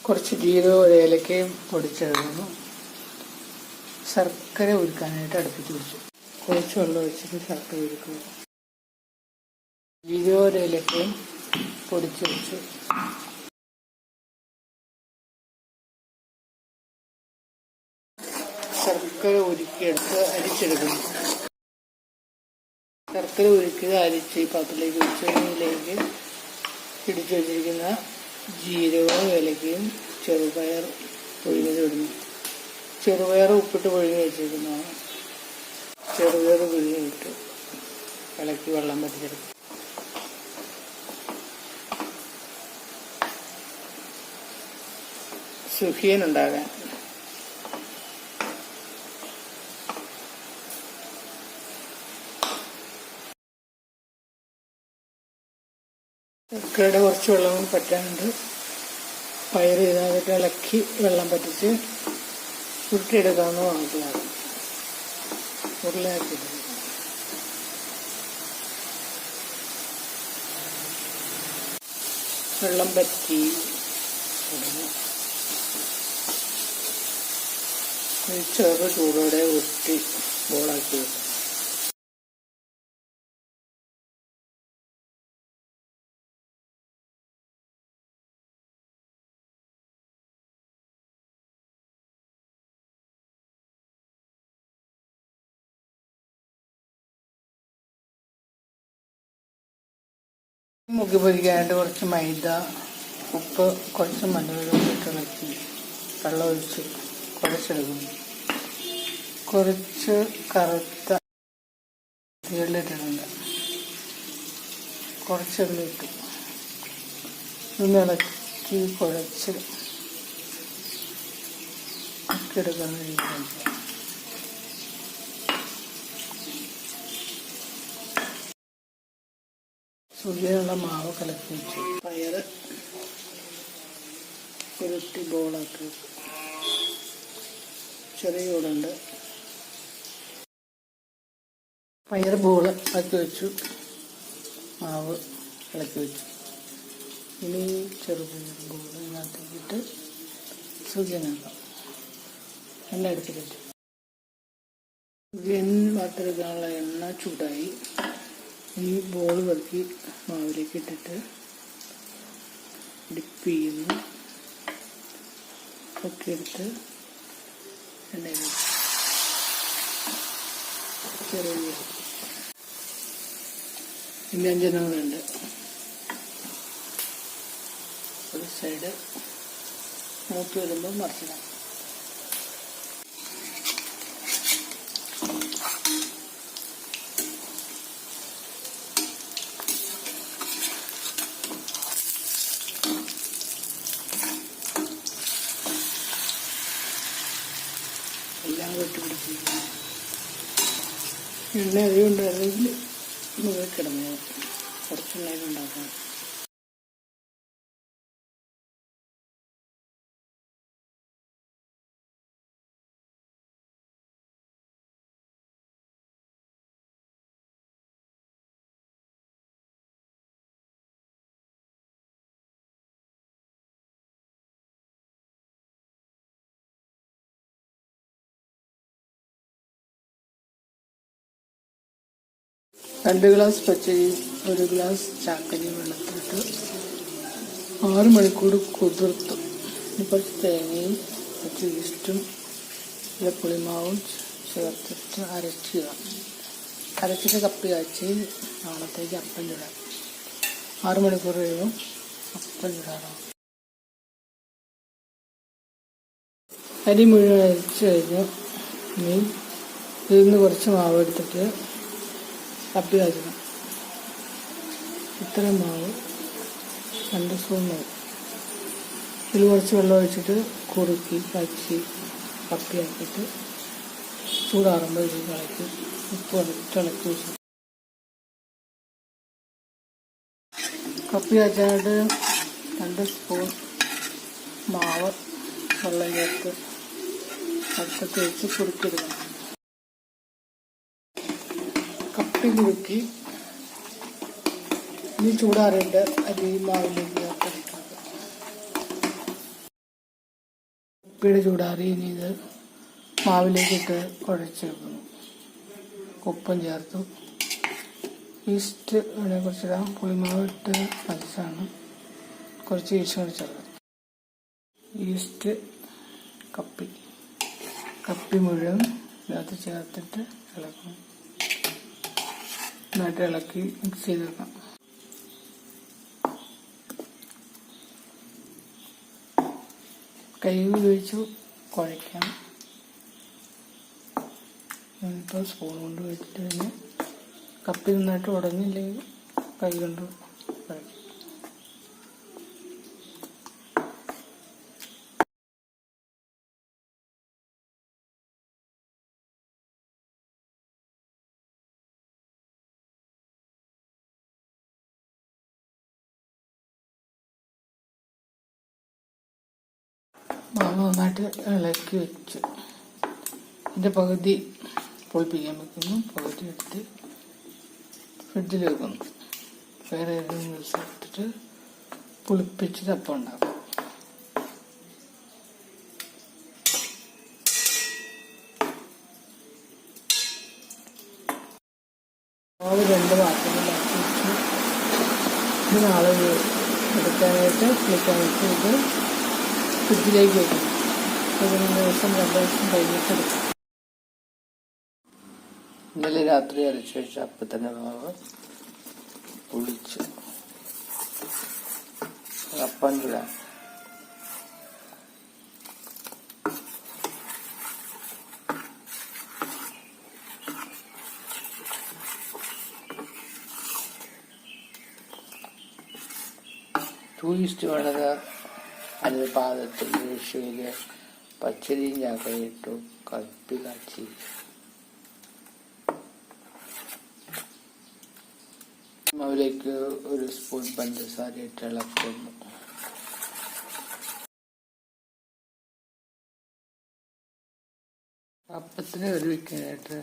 കുറച്ച് ജീരകവും ഏലക്കയും പൊടിച്ചെടുക്കുന്നു. ശർക്കര ഉരുക്കാനായിട്ട് അടുപ്പിച്ച് വെച്ചു. കുറച്ച് വെള്ളം ഒഴിച്ചിട്ട് ശർക്കര ഉരുക്കുക. ജീരകവും ഏലക്കയും പൊടിച്ച് വെച്ചു. ശർക്കര ഉരുക്കിയെടുത്ത് അരിച്ചെടുക്കുന്നു. ശർക്കര ഉരുക്കിയത് അരിച്ച് ഈ പാത്രത്തിലേക്ക് വെച്ച് അതിലേക്ക് ഇടിച്ചു വെച്ചിരിക്കുന്ന ജീരകവും ഏലക്കയും ചെറുപയർ പുഴുങ്ങിയത് ഇടുന്നു. ചെറുപയർ ഉപ്പിട്ട് പുഴുങ്ങി വെച്ചിരിക്കുന്നതാണ്. ചെറുപയർ പുഴുങ്ങിയിട്ട് ഇളക്കി വെള്ളം പറ്റിച്ചെടുക്കും. സുഖിയൻ ഉണ്ടാകാൻ ശർക്കരയുടെ കുറച്ച് വെള്ളം പറ്റാനുണ്ട്. പയർ ചെയ്താൽ ഇളക്കി വെള്ളം പറ്റിച്ച് ഉരുട്ടിയെടുക്കാവുന്ന വാങ്ങിക്കാറ് ഉരുളയാക്കിയിട്ട് വെള്ളം പറ്റി ചെറു ചൂടോടെ ഉരുട്ടി ബോളാക്കി വെക്കും. മുക്കി പൊരിക്കാനായിട്ട് കുറച്ച് മൈദ, ഉപ്പ്, കുറച്ച് മഞ്ഞൾപ്പൊടി ഇളക്കി വെള്ളം ഒഴിച്ച് കുഴച്ചെടുക്കുന്നു. കുറച്ച് കറുത്ത എള്ളിട്ടിട്ടുണ്ട്. കുറച്ച് എള്ളിട്ടു. ഇതൊന്ന് ഇളക്കി കുഴച്ച് എടുക്കുന്ന രീതിയിൽ സുഖിയുള്ള മാവ് കലക്കി വെച്ചു. പയർ ഉരുട്ടി ബോളാക്കി ചെറിയ ചൂടുണ്ട്. പയർ ബോള് ആക്കി വെച്ചു. മാവ് ഇളക്കി വെച്ചു. ഇനി ചെറുപയർ ബോൾ ഇതിനകത്തേക്കിട്ട് സുഖിയനാക്കാം. എണ്ണ എടുത്ത് വെച്ചു. സുഖിയൻ വറുത്തെടുക്കാനുള്ള എണ്ണ ചൂടായി. ഈ ബോൾ പെറുക്കി മാവിലേക്ക് ഇട്ടിട്ട് ഡിപ്പ് ചെയ്യുന്നു. ഒക്കെ എടുത്ത് എണ്ണയിൽ ചെറിയ ഇനി 5 എണ്ണങ്ങളുണ്ട്. ഒരു സൈഡ് മൂത്ത് വരുമ്പോൾ മറിച്ചിടാം. എല്ലാം വെട്ടിപ്പിടിച്ചിരിക്കും. എണ്ണ അധികം ഉണ്ടായിരുന്നെങ്കിൽ മുകളിൽ കിടന്നു കുറച്ചെണ്ണയിൽ ഉണ്ടാക്കാം. രണ്ട് ഗ്ലാസ് പച്ചരിയും 1 ഗ്ലാസ് ചാക്കരിയും വെള്ളത്തിലിട്ട് 6 മണിക്കൂർ കുതിർത്തു. കുറച്ച് തേങ്ങയും കുറച്ച് ഈസ്റ്റും പുളിമാവും ചേർത്തിട്ട് അരക്കുക. അരച്ചിട്ട് കപ്പി കാച്ചി നാളത്തേക്ക് അപ്പം ചുടാം. 6 മണിക്കൂർ കഴിയുമ്പോൾ അപ്പം ചുടാറാവും. അരി മുഴുവൻ അരച്ച് കഴിഞ്ഞു. ഇനി ഇതിൽ നിന്ന് കുറച്ച് മാവ് എടുത്തിട്ട് കപ്പി കാച്ചണം. ഇത്ര മാവ് 2 സ്പൂൺ മാവ്. ഇതിൽ കുറച്ച് വെള്ളം ഒഴിച്ചിട്ട് കുറുക്കി കാച്ചി കപ്പിയാക്കിയിട്ട് ചൂടാറുമ്പോൾ ഇത് കളക്കി ഉപ്പ് ഇളക്കി വെച്ചു. കപ്പി കാച്ചാനായിട്ട് 2 സ്പൂൺ മാവ് വെള്ളം ചേർത്ത് അടുപ്പത്ത് വെച്ച് കുറുക്കിയിടണം. കപ്പി കുറുക്കി ഇനി ചൂടാറിയിട്ട് അരി മാവിലേക്ക് കപ്പിയുടെ ചൂടാറി ഇനി ഇത് മാവിലേക്കിട്ട് കുഴച്ചെടുക്കുന്നു. ഉപ്പും ചേർത്തു. ഈസ്റ്റ് ഇവിടെ കുറച്ചിടാം. പുളിമാവ് ഇട്ട് പഞ്ചസാണ്. കുറച്ച് ഈസ്റ്റ് കൂടി ചേർക്കാം. ഈസ്റ്റ് കപ്പി മുഴുവൻ ഇതിനകത്ത് ചേർത്തിട്ട് ഇളക്കണം. നന്നായിട്ട് ഇളക്കി മിക്സ് ചെയ്തെടുക്കാം. കൈ ഉപയോഗിച്ച് കുഴയ്ക്കാം. ഇപ്പോൾ സ്പൂൺ കൊണ്ട് വെച്ചിട്ട് തന്നെ കപ്പി നന്നായിട്ട് ഉടഞ്ഞില്ലെങ്കിൽ കൈ കൊണ്ട് കുഴയ്ക്കാം. മാവ് നന്നായിട്ട് ഇളക്കി വെച്ചു. ഇതിൻ്റെ പകുതി പൊളിപ്പിക്കാൻ വെക്കുന്നു. പകുതി എടുത്ത് ഫ്രിഡ്ജിൽ വെക്കുന്നു. വേറെ ഏതെങ്കിലും ദിവസം എടുത്തിട്ട് പുളിപ്പിച്ചിട്ട് അപ്പം ഉണ്ടാക്കും. മാവ് 2 പാത്രങ്ങളിലാക്കി വെച്ചു. ഇത് നാളെ എടുക്കാനായിട്ട് പുളിക്കാനായിട്ട് ഇത് ഫ്രിഡ്ജിലേക്ക് വെക്കും. ഒരു 2 ദിവസം കഴിഞ്ഞിട്ട് എടുക്കും. ഇന്നലെ രാത്രി അരച്ച് വെച്ച അപ്പത്തിൻ്റെ മാവ് പൊളിച്ച് അപ്പം ചുടാം. ടൂറിസ്റ്റ് വേണത് അതിന് പാദത്തിൽ വിഷുവിൽ പച്ചരിയും ചാക്കയിട്ടു കപ്പി കാച്ചി മാവിലേക്ക് 1 സ്പൂൺ പഞ്ചസാര ഇട്ട് ഇളക്കുന്നു. അപ്പത്തിന് വയ്ക്കാനായിട്ട്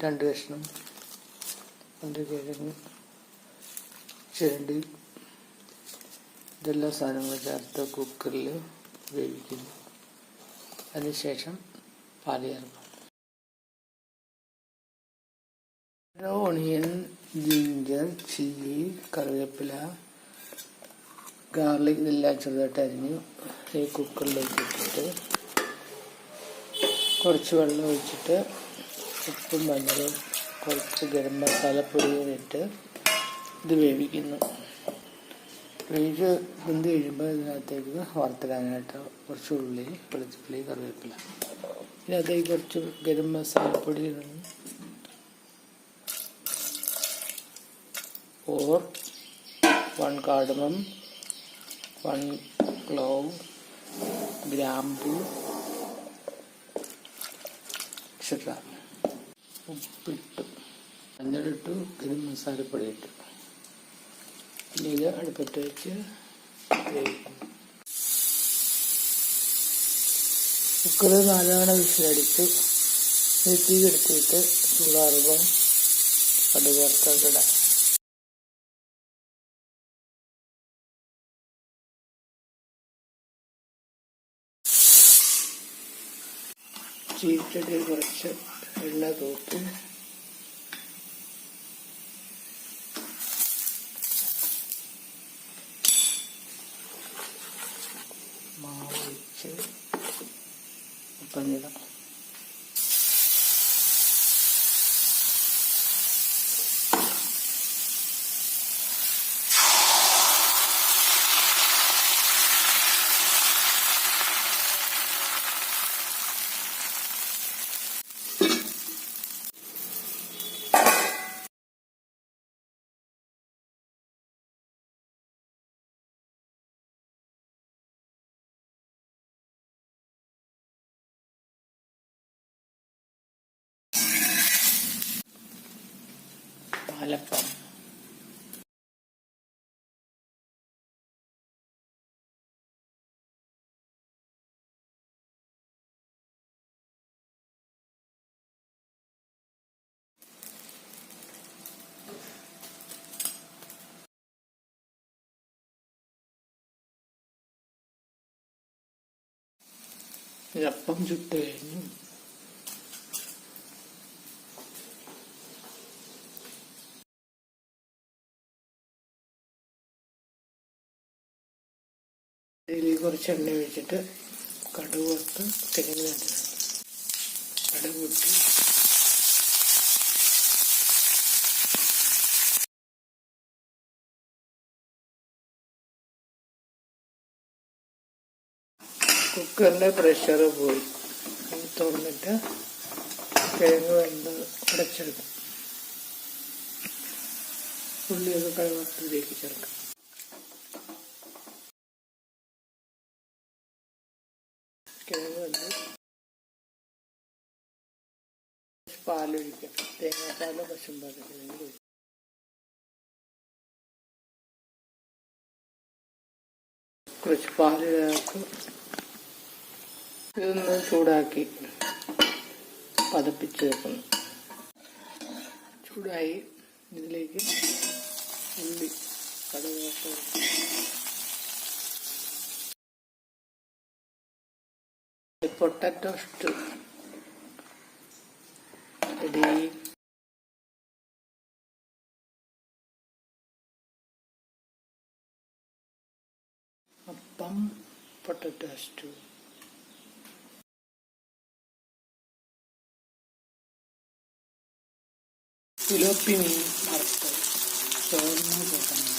2 കഷ്ണം കിഴങ്ങ് ചിരണ്ടി ഇതെല്ലാ സാധനങ്ങളും ചേർത്ത് കുക്കറിൽ വേവിക്കുന്നു. അതിനുശേഷം പാല് ചേർക്കും. ഓണിയൻ, ജിഞ്ചർ, ചില്ലി, കറിവേപ്പില, ഗാർലിക് ഇതെല്ലാം ചെറുതായിട്ട് അരിഞ്ഞു ഈ കുക്കറിലേക്ക് ഇട്ടിട്ട് കുറച്ച് വെള്ളം ഒഴിച്ചിട്ട് ഉപ്പും മഞ്ഞളും കുറച്ച് ഗരം മസാലപ്പൊടിയും ഇട്ട് ഇത് വേവിക്കുന്നു. വേവിച്ച് വെന്ത് കഴിയുമ്പോൾ ഇതിനകത്തേക്ക് വറുത്തിടാനായിട്ട് കുറച്ച് ഉള്ളി, വെളുത്തുള്ളി, കറിവേപ്പില, ഇതിനകത്തേക്ക് കുറച്ച് ഗരം മസാലപ്പൊടി ഇടുന്നു. 1 cardamom, 1 clove, ഗ്രാമ്പു, എക്സെട്ര. ഉപ്പിട്ടു, മഞ്ഞളിട്ടു, ഗരം മസാലപ്പൊടി ഇട്ടു. ഇനി ഇത് അടുപ്പത്ത് വെച്ച് വേവിക്കും. കുക്കറ് 4 തവണ വിസിലടിച്ചു. തീ എടുത്തിട്ട് ചൂടാറുമ്പോൾ കടുക് വറുത്തിടാം. ചീറ്റടി കുറച്ച് എണ്ണ തൂത്ത് മാവ് വെച്ച് പഞ്ഞിടാം. പാലപ്പം. അപ്പം ചുട്ട് കഴിഞ്ഞു. ഇതിലേക്ക് കുറച്ച് എണ്ണ ഒഴിച്ചിട്ട് കടുക് വറുത്ത് കിഴങ്ങ് വെച്ചിട്ടുണ്ട്. കടുക് വിട്ട് കുക്കറിൻ്റെ പ്രഷർ പോയി. തുറന്നിട്ട് കിഴങ്ങ് വെന്ത് അടച്ചെടുക്കും. ഉള്ളിയൊക്കെ കഴുകത്തിലേക്ക് ചേർക്കും. കിഴങ്ങ് വെന്ത് പാലൊഴിക്കാം. തേങ്ങാപ്പാലോ പശുമ്പാലോ കിഴങ്ങ് കുറച്ച് പാലിലാക്കും. ഇതൊന്ന് ചൂടാക്കി പതപ്പിച്ച് വെക്കുന്നു. ചൂടായി ഇതിലേക്ക് ഉള്ളി കടുക് പൊട്ടറ്റോ സ്റ്റൂ റെഡി. അപ്പം പൊട്ടറ്റോ സ്റ്റൂ. ഫിലോപ്പി മീൻ വറുത്തത് ചോറിന് കൂട്ടണം.